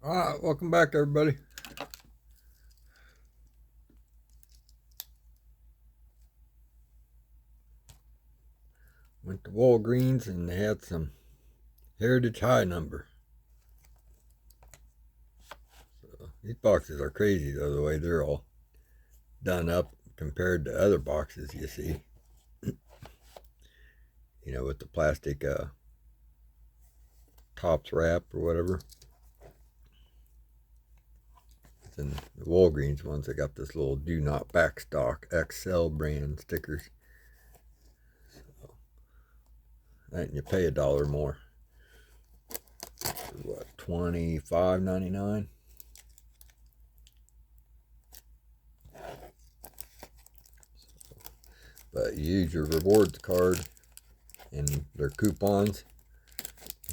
Alright, welcome back everybody. Went to Walgreens and they had some Heritage High number. So these boxes are crazy though, the way they're all done up compared to other boxes you see. You know, with the plastic tops wrap or whatever. And the Walgreens ones, they got this little do not backstock XL brand stickers. So, and you pay $1 more. What, $25.99? But you use your rewards card and their coupons,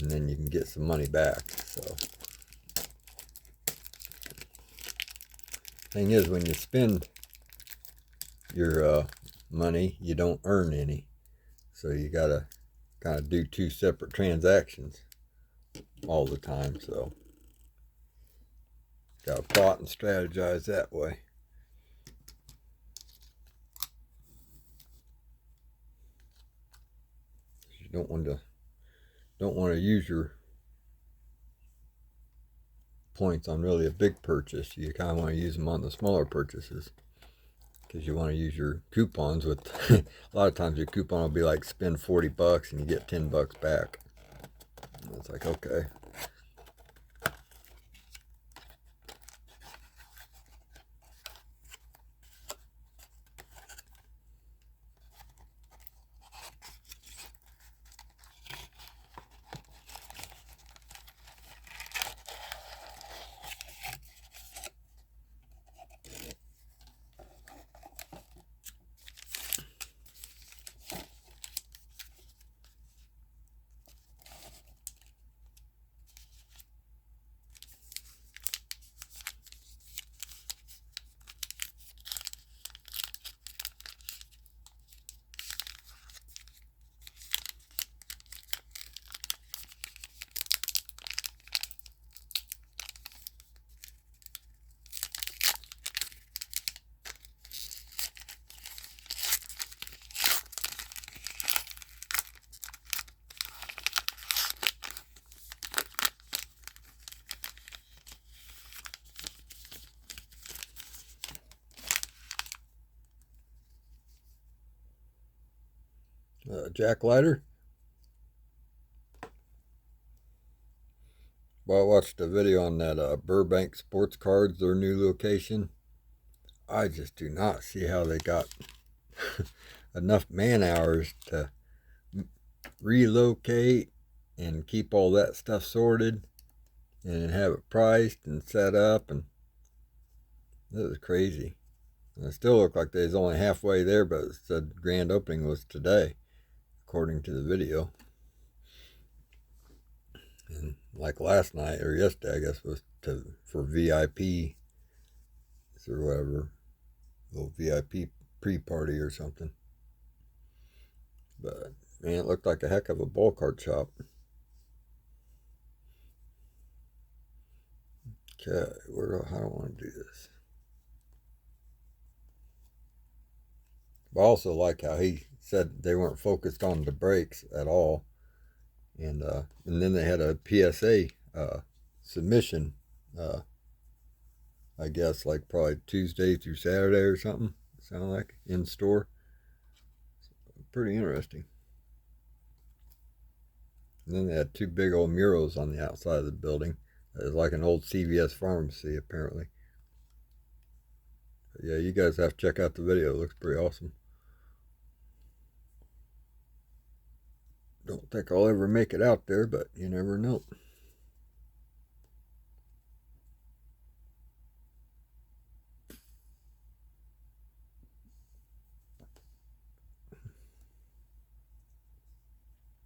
and then you can get some money back. So thing is, when you spend your money, you don't earn any. So you gotta kind of do two separate transactions all the time. So gotta plot and strategize that way. You don't want to use your points on really a big purchase. You kind of want to use them on the smaller purchases, because you want to use your coupons with a lot of times your coupon will be like spend $40 and you get $10 back. And it's like, okay. Jack Leiter. Well, I watched a video on that Burbank Sports Cards, their new location. I just do not see how they got enough man hours to relocate and keep all that stuff sorted and have it priced and set up. And that was crazy. And it still looked like they was only halfway there, but it said grand opening was today, according to the video. And like last night or yesterday, I guess, was for VIP or whatever, little VIP pre-party or something. But man, it looked like a heck of a ball card shop. Okay, I don't want to do this. But I also like how he said they weren't focused on the breaks at all, and then they had a PSA submission. Uh, I guess like probably Tuesday through Saturday or something. Sound like in store. Pretty interesting. And then they had two big old murals on the outside of the building. It was like an old CVS pharmacy, apparently. But yeah, you guys have to check out the video. It looks pretty awesome. Don't think I'll ever make it out there, but you never know.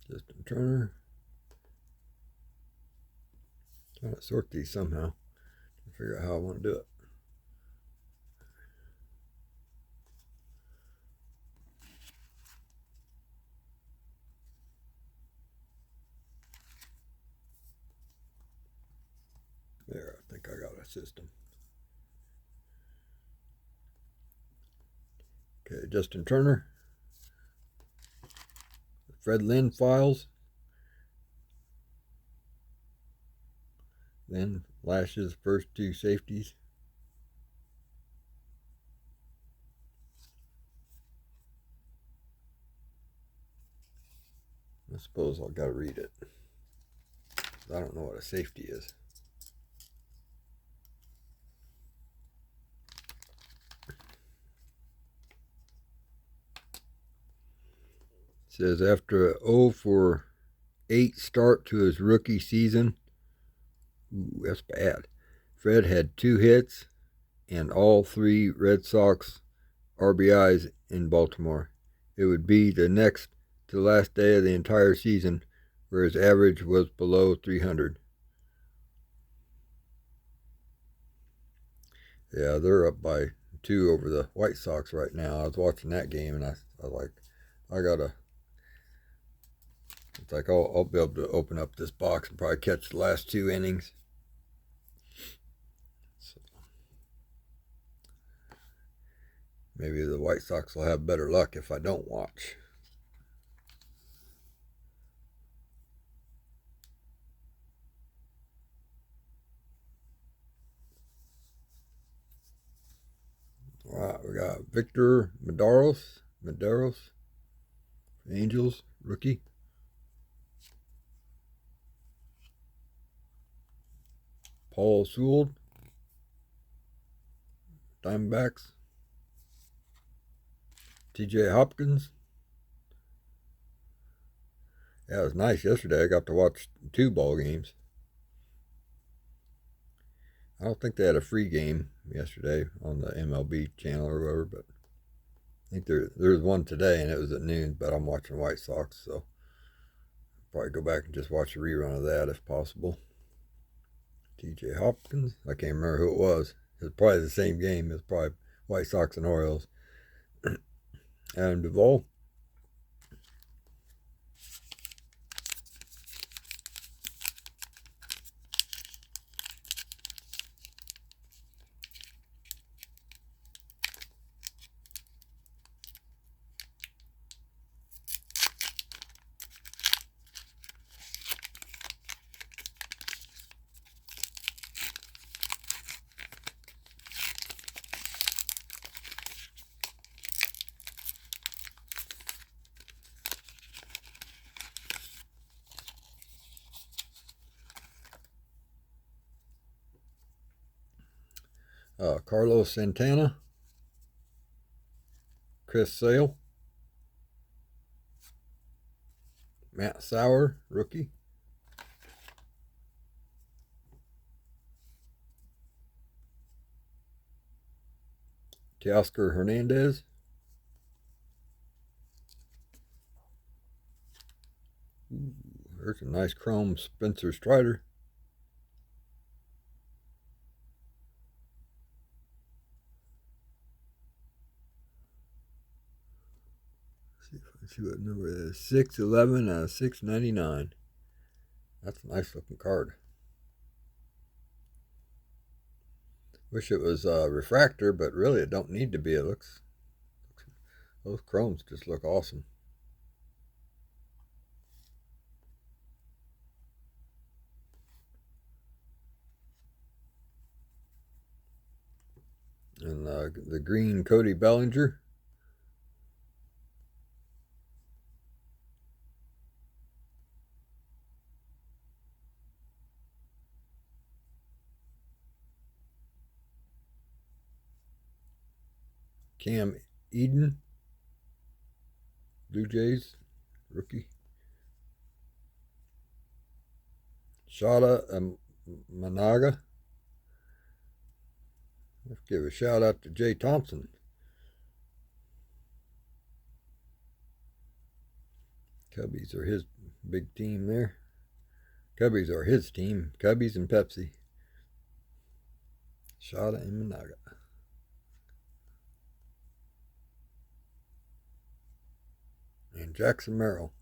Justin Turner. Trying to sort these somehow. Figure out how I want to do it. There. think I got a system. Okay, Justin Turner. Fred Lynn files. Then Lash's first two safeties. I suppose I've got to read it. I don't know what a safety is. It says after a 0-for-8 start to his rookie season, ooh, that's bad. Fred had 2 hits and all 3 Red Sox RBIs in Baltimore. It would be the next to the last day of the entire season where his average was below 300. Yeah, they're up by 2 over the White Sox right now. I was watching that game and I was like, it's like I'll be able to open up this box and probably catch the last 2 innings. So maybe the White Sox will have better luck if I don't watch. All right, we got Victor Mederos, Angels, rookie. Paul Sewell, Diamondbacks. TJ Hopkins. Yeah, it was nice yesterday. I got to watch 2 ball games. I don't think they had a free game yesterday on the MLB channel or whatever, but I think there's one today and it was at noon, but I'm watching White Sox, so I'll probably go back and just watch a rerun of that if possible. TJ Hopkins, I can't remember who it was. It was probably the same game. It was probably White Sox and Orioles. Adam Duvall. Carlos Santana, Chris Sale, Matt Sauer, rookie. Teoscar Hernandez. Ooh, there's a nice chrome Spencer Strider. Let's see what number it is. 611 out of 699. That's a nice looking card. Wish it was a refractor, but really it don't need to be. It looks those chromes just look awesome. And the green Cody Bellinger. Cam Eden, Blue Jays, rookie. Shada Managa. Let's give a shout out to Jay Thompson. Cubbies are his big team there. Cubbies are his team. Cubbies and Pepsi. Shada and Managa. And Jackson Merrill.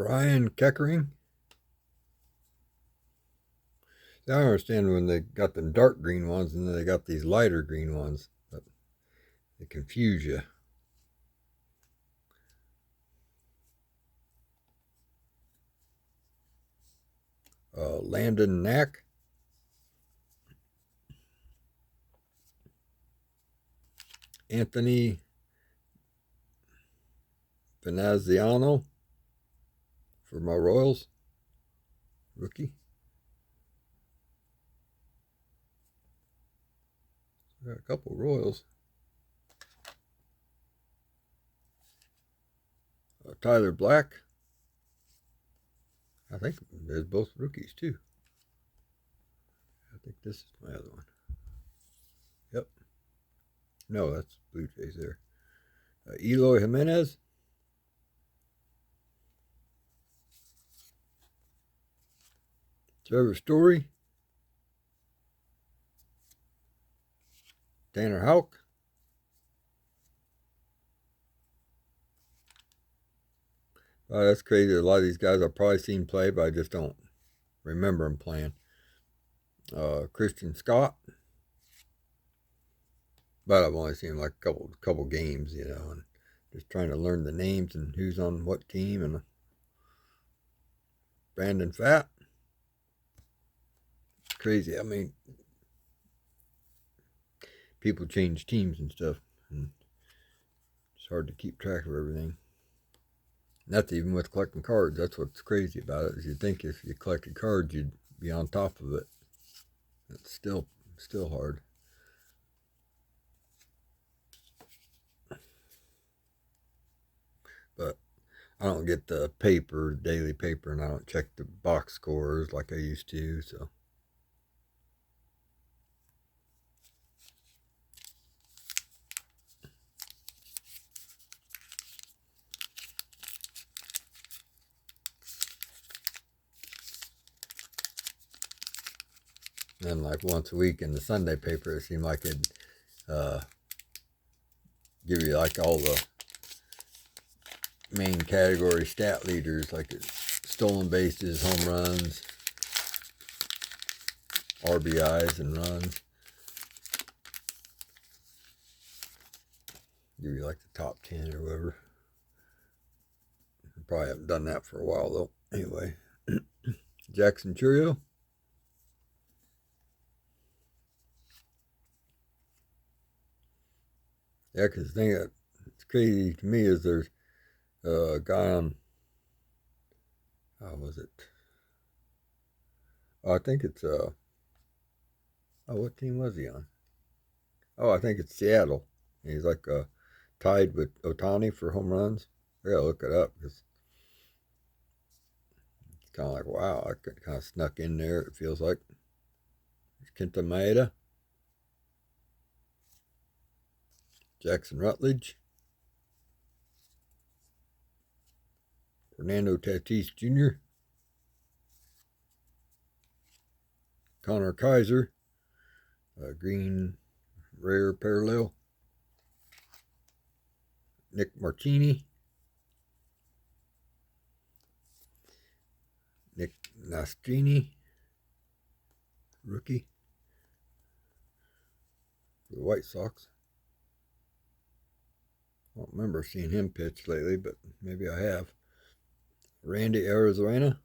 Ryan Keckering. I don't understand when they got them dark green ones and then they got these lighter green ones, but they confuse you. Landon Knack. Anthony Veneziano for my Royals. Rookie. Got a couple Royals. Tyler Black. I think there's both rookies too. I think this is my other one. Yep. No, that's Blue Jays there. Eloy Jimenez. Trevor Story. Tanner Houck. That's crazy. A lot of these guys I've probably seen play, but I just don't remember them playing. Christian Scott. But I've only seen like a couple games, you know, and just trying to learn the names and who's on what team. And Brandon Pfaadt. Crazy. I mean, people change teams and stuff, and it's hard to keep track of everything. And that's even with collecting cards. That's what's crazy about it. Is you'd think if you collected cards, you'd be on top of it. It's still hard. But I don't get the daily paper, and I don't check the box scores like I used to, so. And like once a week in the Sunday paper, it seemed like it'd give you like all the main category stat leaders, like stolen bases, home runs, RBIs, and runs. Give you like the top 10 or whatever. Probably haven't done that for a while though. Anyway, Jackson Chourio. Yeah, because the thing that's crazy to me is there's a guy on, how was it? Oh, I think it's, what team was he on? Oh, I think it's Seattle. He's like tied with Ohtani for home runs. I gotta look it up because it's kind of like, wow, I kind of snuck in there, it feels like. Kenta Maeda. Jackson Rutledge. Fernando Tatis Jr. Connor Kaiser. Green rare parallel. Nick Martini. Nick Nastrini. Rookie. For the White Sox. I don't remember seeing him pitch lately, but maybe I have. Randy Arozarena.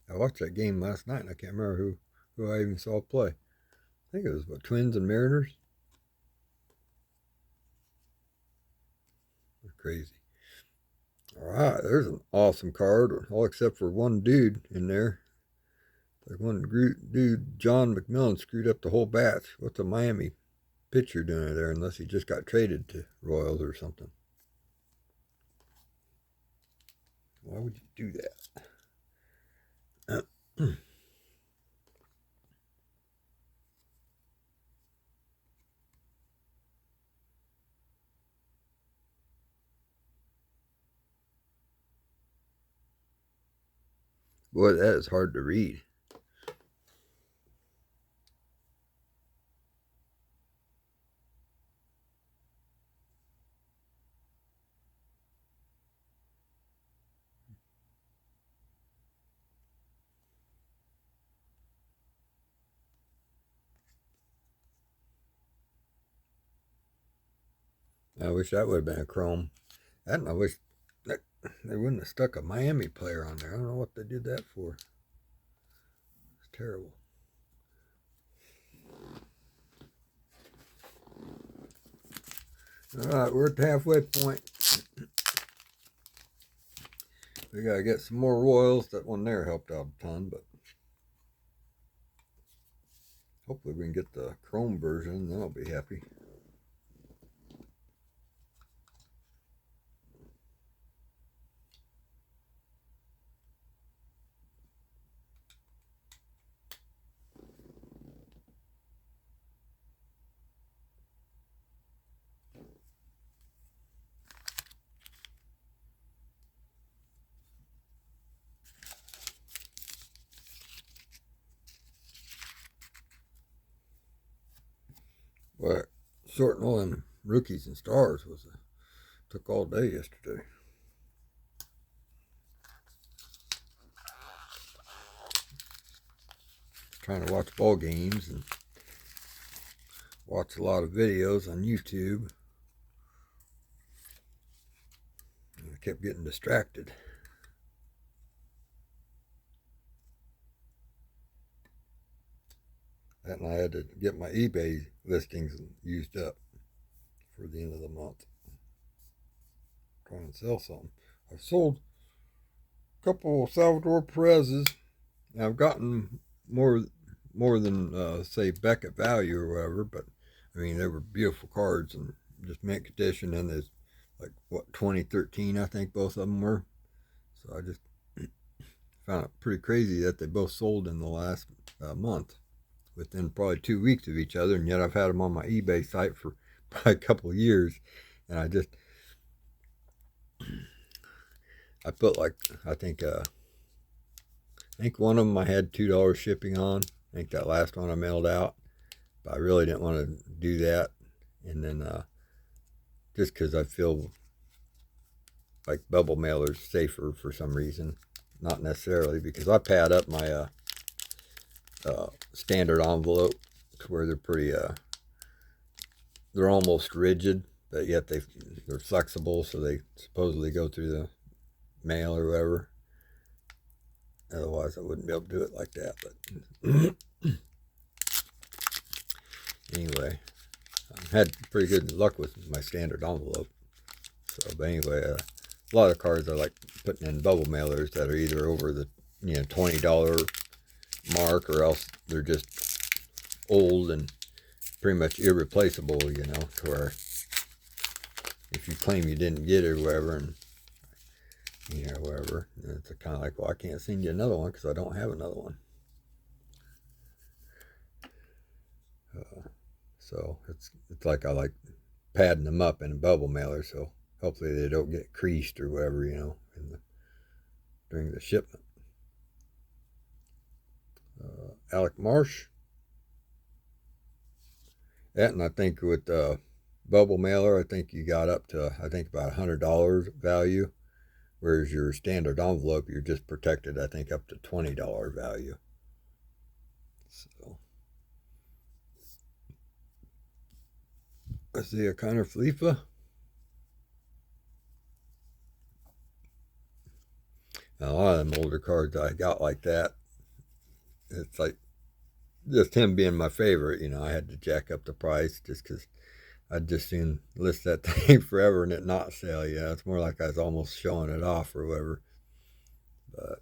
I watched that game last night, and I can't remember who I even saw play. I think it was Twins and Mariners. Crazy. All right, there's an awesome card, all except for one dude in there. Like one dude, John McMillan, screwed up the whole batch. What's a Miami pitcher doing there unless he just got traded to Royals or something? Why would you do that? Boy, that is hard to read. I wish that would have been a chrome. And I wish that they wouldn't have stuck a Miami player on there. I don't know what they did that for. It's terrible. Alright, we're at the halfway point. We gotta get some more Royals. That one there helped out a ton, but hopefully we can get the chrome version, then I'll be happy. But sorting all them rookies and stars took all day yesterday. Trying to watch ball games and watch a lot of videos on YouTube. I kept getting distracted. And I had to get my eBay listings used up for the end of the month. Trying to sell something. I've sold a couple of Salvador Perez's. And I've gotten more than say Beckett value or whatever, but I mean they were beautiful cards and just mint condition, and there's like what 2013 I think both of them were. So I just found it pretty crazy that they both sold in the last month, within probably 2 weeks of each other, and yet I've had them on my eBay site for probably a couple of years, and I put like I think one of them I had $2 shipping on. I think that last one I mailed out, but I really didn't want to do that. And then just because I feel like bubble mailers safer for some reason, not necessarily because I pad up my standard envelope to where they're pretty they're almost rigid, but yet they're flexible, so they supposedly go through the mail or whatever. Otherwise, I wouldn't be able to do it like that. But anyway, I had pretty good luck with my standard envelope. So, but anyway, a lot of cards I like putting in bubble mailers that are either over the $20 mark, or else they're just old and pretty much irreplaceable. To where if you claim you didn't get it or whatever, and whatever. It's kind of like, well, I can't send you another one because I don't have another one. So it's like I like padding them up in a bubble mailer, so hopefully they don't get creased or whatever, during the shipment. Alec Marsh. That, and I think with bubble mailer, I think you got up to about $100 value. Whereas your standard envelope, you're just protected, I think, up to $20 value. So, I see a Connor Fleefa. A lot of them older cards I got like that, it's like just him being my favorite. I had to jack up the price just because I'd just soon list that thing forever and it not sell. It's more like I was almost showing it off or whatever. But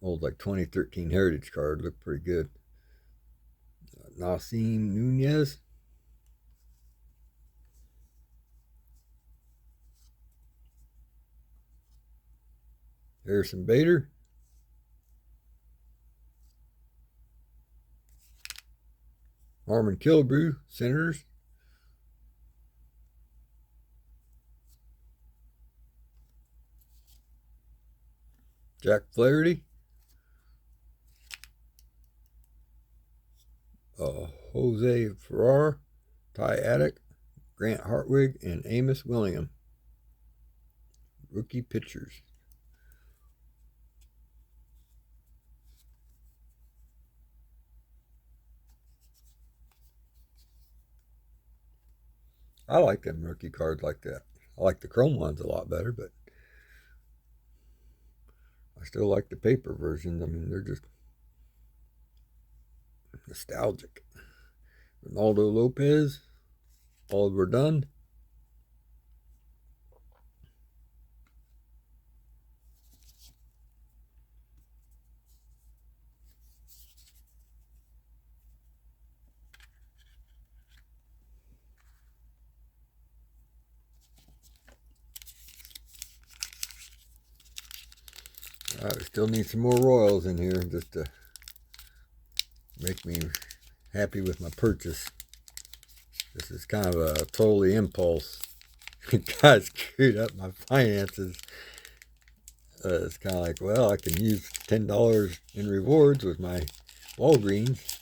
old like 2013 Heritage card looked pretty good. Nasim Nunez. Harrison Bader. Harmon Killebrew, Senators. Jack Flaherty. Jose Ferrar, Ty Addick, Grant Hartwig, and Amos William. Rookie pitchers. I like them rookie cards like that. I like the chrome ones a lot better, but I still like the paper versions. I mean, they're just nostalgic. Ronaldo Lopez, Oliver Dunn. I still need some more Royals in here just to make me happy with my purchase. This is kind of a totally impulse. God screwed up my finances. It's kind of like, well, I can use $10 in rewards with my Walgreens.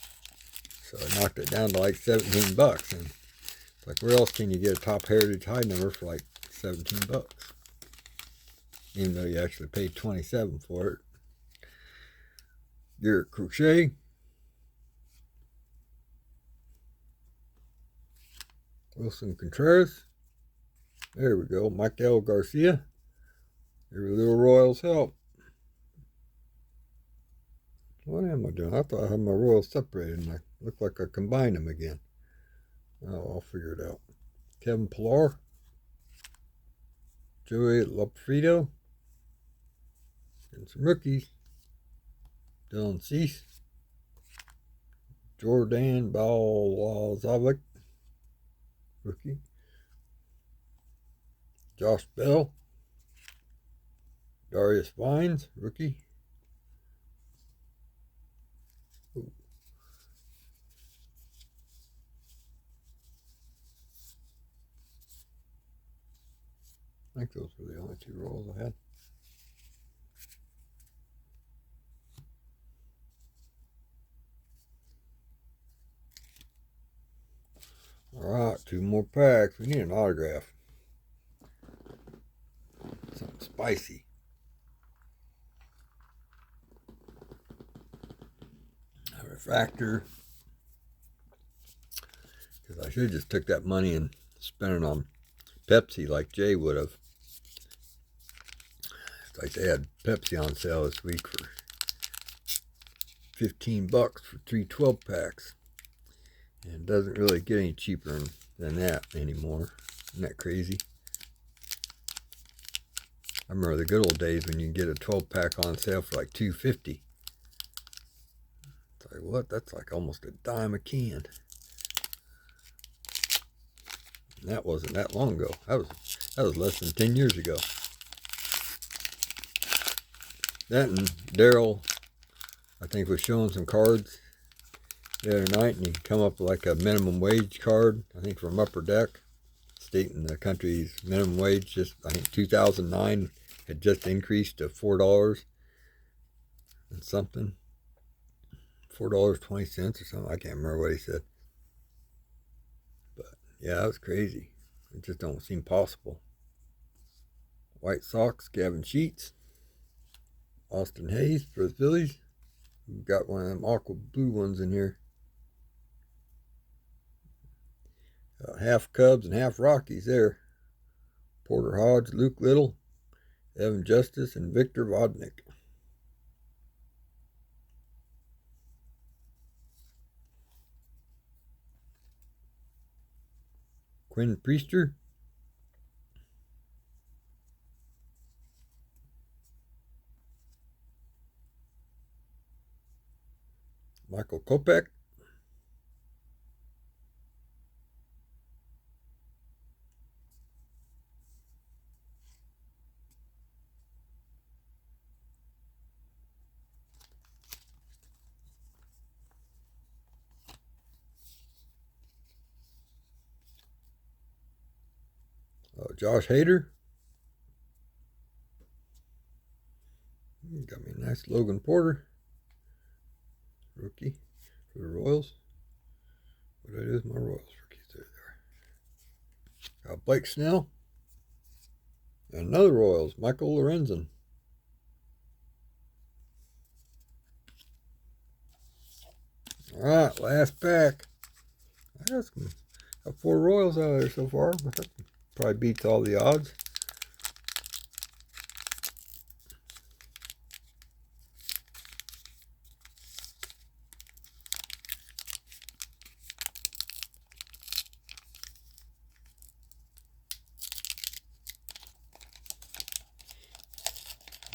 So I knocked it down to like 17 bucks. And it's like, where else can you get a top Heritage High number for like 17 bucks? Even though you actually paid 27 for it. Garrett Crochet. Wilson Contreras. There we go. Michael Garcia. Every little Royals help. What am I doing? I thought I had my Royals separated and I looked like I combined them again. Oh, I'll figure it out. Kevin Pillar. Joey Lopfrido. And some rookies. Dylan Cease. Jordan Balazovic. Rookie. Josh Bell. Darius Vines. Rookie. Ooh. I think those were the only two rolls I had. Alright, two more packs. We need an autograph. Something spicy. A refractor. Because I should have just took that money and spent it on Pepsi like Jay would have. It's like they had Pepsi on sale this week for 15 bucks for 3 12-packs. And it doesn't really get any cheaper than that anymore. Isn't that crazy? I remember the good old days when you can get a 12-pack on sale for like $2.50. It's like, what? That's like almost a dime a can. And that wasn't that long ago. That was less than 10 years ago. That and Daryl, I think, was showing some cards the other night, and he come up with like a minimum wage card, I think from Upper Deck, stating the country's minimum wage just, I think 2009 had just increased to $4 and something. $4.20 or something. I can't remember what he said. But yeah, that was crazy. It just don't seem possible. White Sox, Gavin Sheets. Austin Hayes for the Phillies. We've got one of them aqua blue ones in here. Half Cubs and half Rockies there. Porter Hodge, Luke Little, Evan Justice, and Victor Vodnik. Quinn Priester. Michael Kopech. Josh Hader. Got me a nice Logan Porter. Rookie for the Royals. What it is, my Royals rookies. There they are. Got Blake Snell. And another Royals, Michael Lorenzen. Alright, last pack. I got some Got 4 Royals out of there so far, but that probably beats all the odds.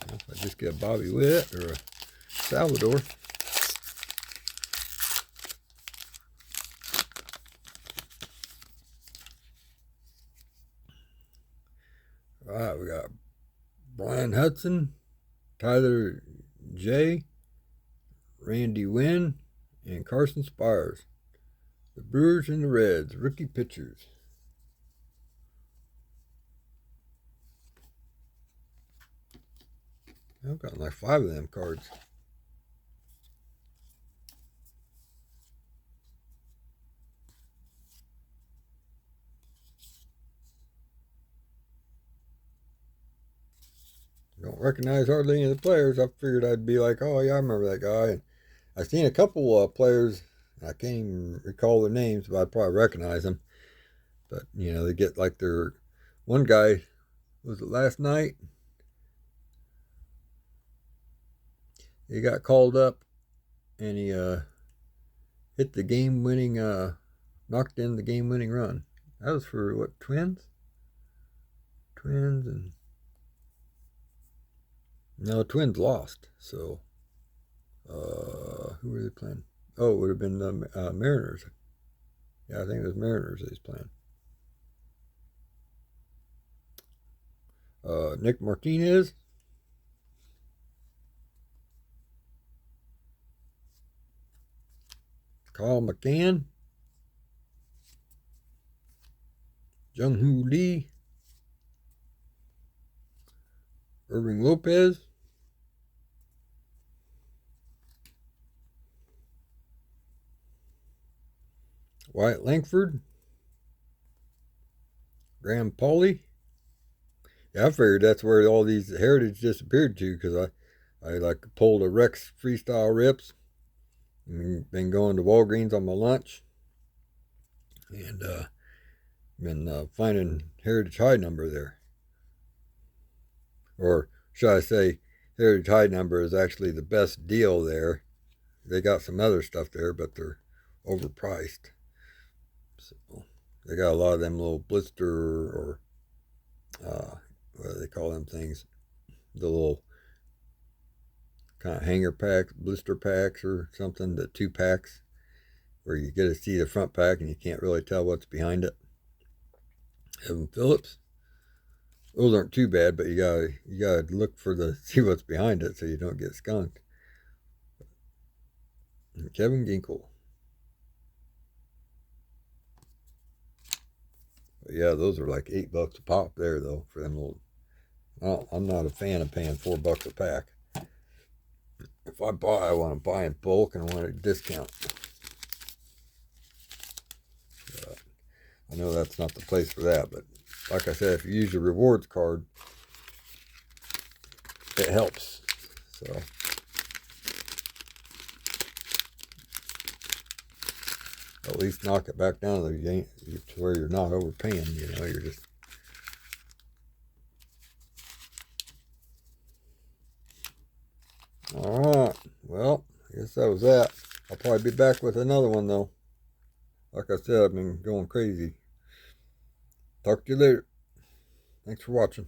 If I just get a Bobby Witt or a Salvador. All right, we got Brian Hudson, Tyler J, Randy Wynn, and Carson Spires. The Brewers and the Reds, rookie pitchers. I've got like 5 of them cards. Don't recognize hardly any of the players. I figured I'd be like, oh yeah, I remember that guy. And I've seen a couple players. I can't even recall their names, but I probably recognize them. But you know, they get like their one guy. Was it last night? He got called up, and he hit the game-winning, knocked in the game-winning run. That was for what, Twins? Twins and no, Twins lost. So, who were they playing? Oh, it would have been the Mariners. Yeah, I think it was Mariners that he's playing. Nick Martinez. Kyle McCann. Jung-Hoo Lee. Irving Lopez. Wyatt Langford. Graham Pauley. Yeah, I figured that's where all these heritage disappeared to, because I like pulled a Rex Freestyle Rips and been going to Walgreens on my lunch and been finding Heritage High Number there. Or should I say, Heritage High Number is actually the best deal there. They got some other stuff there, but they're overpriced. So they got a lot of them little blister or what do they call them things? The little kind of hanger packs, blister packs or something, the 2 packs where you get to see the front pack and you can't really tell what's behind it. Evan Phillips. Those aren't too bad, but you gotta look for the see what's behind it so you don't get skunked. And Kevin Ginkel. But yeah, those are like $8 a pop there though for them little. I'm not a fan of paying $4 a pack. If I buy, I want to buy in bulk and I want a discount. I know that's not the place for that, but like I said, if you use your rewards card, it helps. So at least knock it back down to where you're not overpaying. You know, you're just. All right. Well, I guess that was that. I'll probably be back with another one though. Like I said, I've been going crazy. Talk to you later. Thanks for watching.